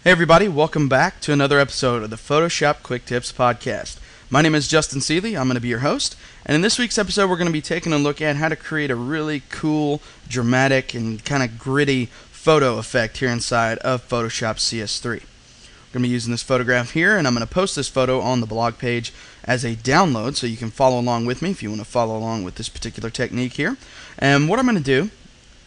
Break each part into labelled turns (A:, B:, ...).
A: Hey everybody, welcome back to another episode of the Photoshop Quicktips podcast. My name is Justin Seeley, I'm going to be your host, and in this week's episode we're going to be taking a look at how to create a really cool, dramatic, and kind of gritty photo effect here inside of Photoshop CS3. We're going to be using this photograph here, and I'm going to post this photo on the blog page as a download so you can follow along with me if you want to follow along with this particular technique here. And what I'm going to do,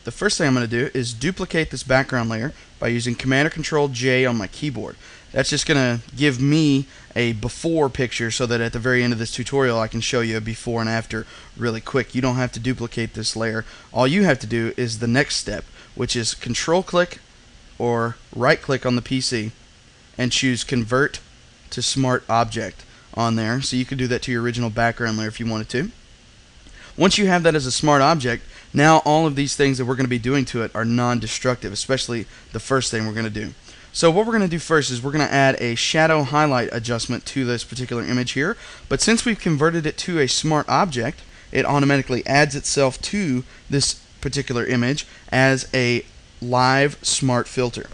A: the first thing I'm going to do is duplicate this background layer by using Command or Control J on my keyboard. That's just going to give me a before picture so that at the very end of this tutorial I can show you a before and after really quick. You don't have to duplicate this layer. All you have to do is the next step, which is Control click or right click on the PC and choose Convert to Smart Object on there. So you could do that to your original background layer if you wanted to. Once you have that as a smart object, now all of these things that we're going to be doing to it are non-destructive, especially the first thing we're going to do. So what we're going to do first is we're going to add a shadow highlight adjustment to this particular image here, but since we've converted it to a smart object, it automatically adds itself to this particular image as a live smart filter.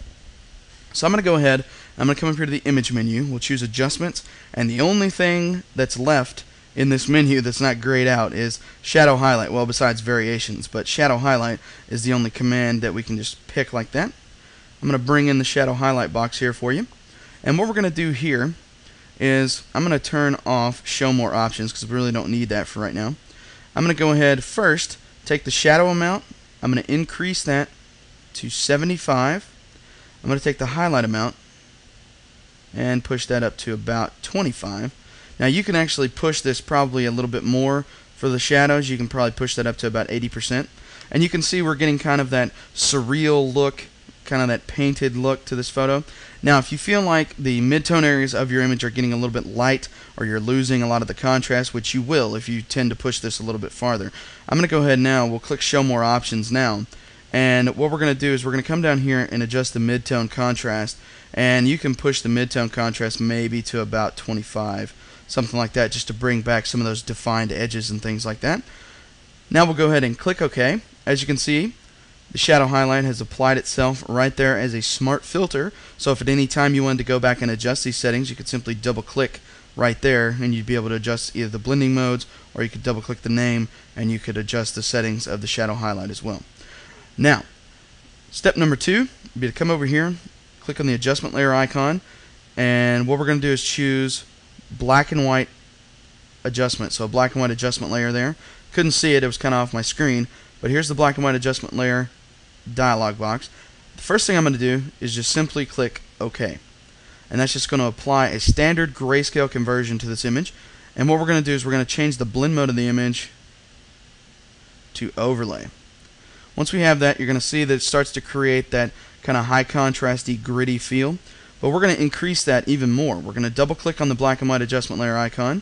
A: So I'm going to go ahead, I'm going to come up here to the image menu, we'll choose adjustments, and the only thing that's left in this menu that's not grayed out is shadow highlight. Well, besides variations, but shadow highlight is the only command that we can just pick like that. I'm going to bring in the shadow highlight box here for you, and what we're going to do here is I'm going to turn off show more options because we really don't need that for right now. I'm going to go ahead first, take the shadow amount, I'm going to increase that to 75. I'm going to take the highlight amount and push that up to about 25. Now you can actually push this probably a little bit more for the shadows. You can probably push that up to about 80%. And you can see we're getting kind of that surreal look, kind of that painted look to this photo. Now if you feel like the midtone areas of your image are getting a little bit light or you're losing a lot of the contrast, which you will if you tend to push this a little bit farther, I'm going to go ahead now, we'll click show more options now. And what we're going to do is we're going to come down here and adjust the midtone contrast, and you can push the midtone contrast maybe to about 25, something like that, just to bring back some of those defined edges and things like that. Now we'll go ahead and click OK. As you can see, the shadow highlight has applied itself right there as a smart filter, so if at any time you wanted to go back and adjust these settings, you could simply double click right there and you'd be able to adjust either the blending modes, or you could double click the name and you could adjust the settings of the shadow highlight as well. Now, step number 2 would be to come over here, click on the adjustment layer icon, and what we're going to do is choose black and white adjustment. So a black and white adjustment layer there. Couldn't see it, it was kind of off my screen, but here's the black and white adjustment layer dialog box. The first thing I'm going to do is just simply click OK. And that's just going to apply a standard grayscale conversion to this image. And what we're going to do is we're going to change the blend mode of the image to overlay. Once we have that, you're going to see that it starts to create that kind of high contrasty, gritty feel. But we're going to increase that even more. We're going to double click on the black and white adjustment layer icon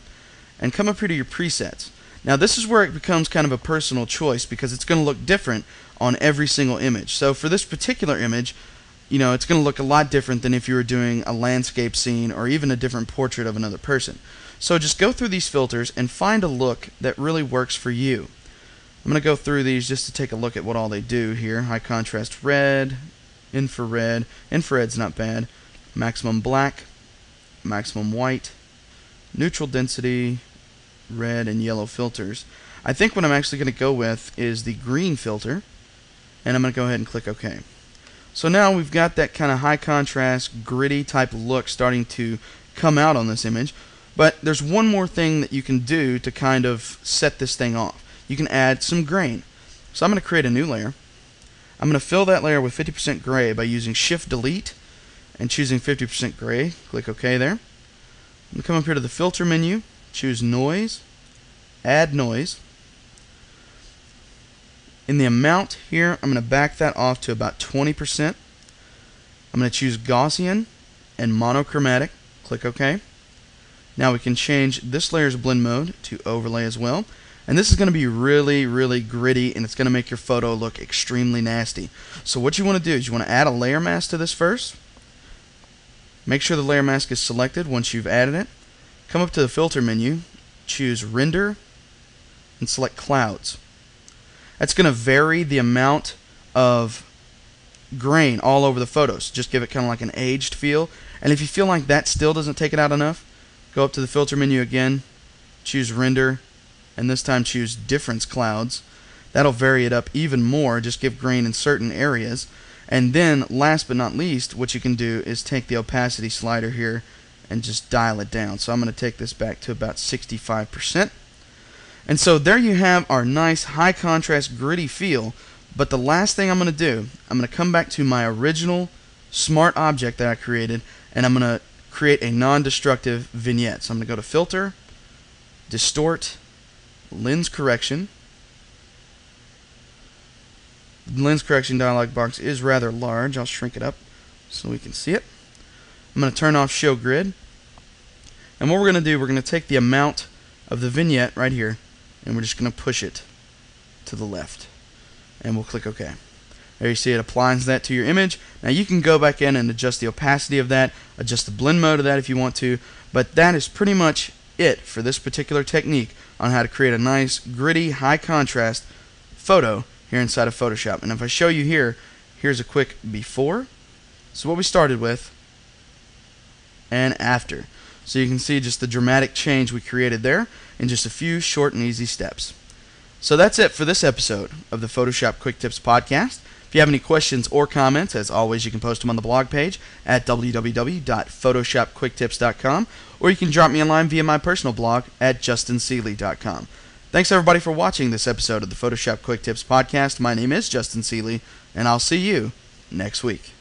A: and come up here to your presets. Now this is where it becomes kind of a personal choice because it's going to look different on every single image. So for this particular image, you know, it's going to look a lot different than if you were doing a landscape scene or even a different portrait of another person. So just go through these filters and find a look that really works for you. I'm going to go through these just to take a look at what all they do here. High contrast red, infrared, infrared's not bad, maximum black, maximum white, neutral density, red and yellow filters. I think what I'm actually going to go with is the green filter, and I'm going to go ahead and click OK. So now we've got that kind of high contrast, gritty type look starting to come out on this image, but there's one more thing that you can do to kind of set this thing off. You can add some grain. So I'm going to create a new layer. I'm going to fill that layer with 50% gray by using Shift Delete and choosing 50% gray. Click OK there. I'm going to come up here to the filter menu, choose noise, add noise. In the amount here, I'm going to back that off to about 20%. I'm going to choose Gaussian and monochromatic. Click OK. Now we can change this layer's blend mode to overlay as well. And this is going to be really, really gritty, and it's going to make your photo look extremely nasty. So what you want to do is you want to add a layer mask to this first. Make sure the layer mask is selected once you've added it. Come up to the filter menu, choose render, and select clouds. That's going to vary the amount of grain all over the photos. Just give it kind of like an aged feel. And if you feel like that still doesn't take it out enough, go up to the filter menu again, choose render, and this time choose difference clouds. That'll vary it up even more. Just give grain in certain areas. And then last but not least, what you can do is take the opacity slider here and just dial it down. So I'm going to take this back to about 65%. And so there you have our nice high contrast gritty feel. But the last thing I'm going to do, I'm going to come back to my original smart object that I created, and I'm going to create a non-destructive vignette. So I'm going to go to Filter, Distort, Lens Correction. The lens correction dialog box is rather large. I'll shrink it up so we can see it. I'm going to turn off Show Grid. And what we're going to do, we're going to take the amount of the vignette right here, and we're just going to push it to the left. And we'll click OK. There you see it applies that to your image. Now you can go back in and adjust the opacity of that, adjust the blend mode of that if you want to, but that is pretty much it for this particular technique on how to create a nice, gritty, high contrast photo here inside of Photoshop. And if I show you here, here's a quick before. So what we started with and after. So you can see just the dramatic change we created there in just a few short and easy steps. So that's it for this episode of the Photoshop Quick Tips podcast. If you have any questions or comments, as always, you can post them on the blog page at www.photoshopquicktips.com, or you can drop me a line via my personal blog at justinseeley.com. Thanks everybody for watching this episode of the Photoshop Quick Tips podcast. My name is Justin Seeley, and I'll see you next week.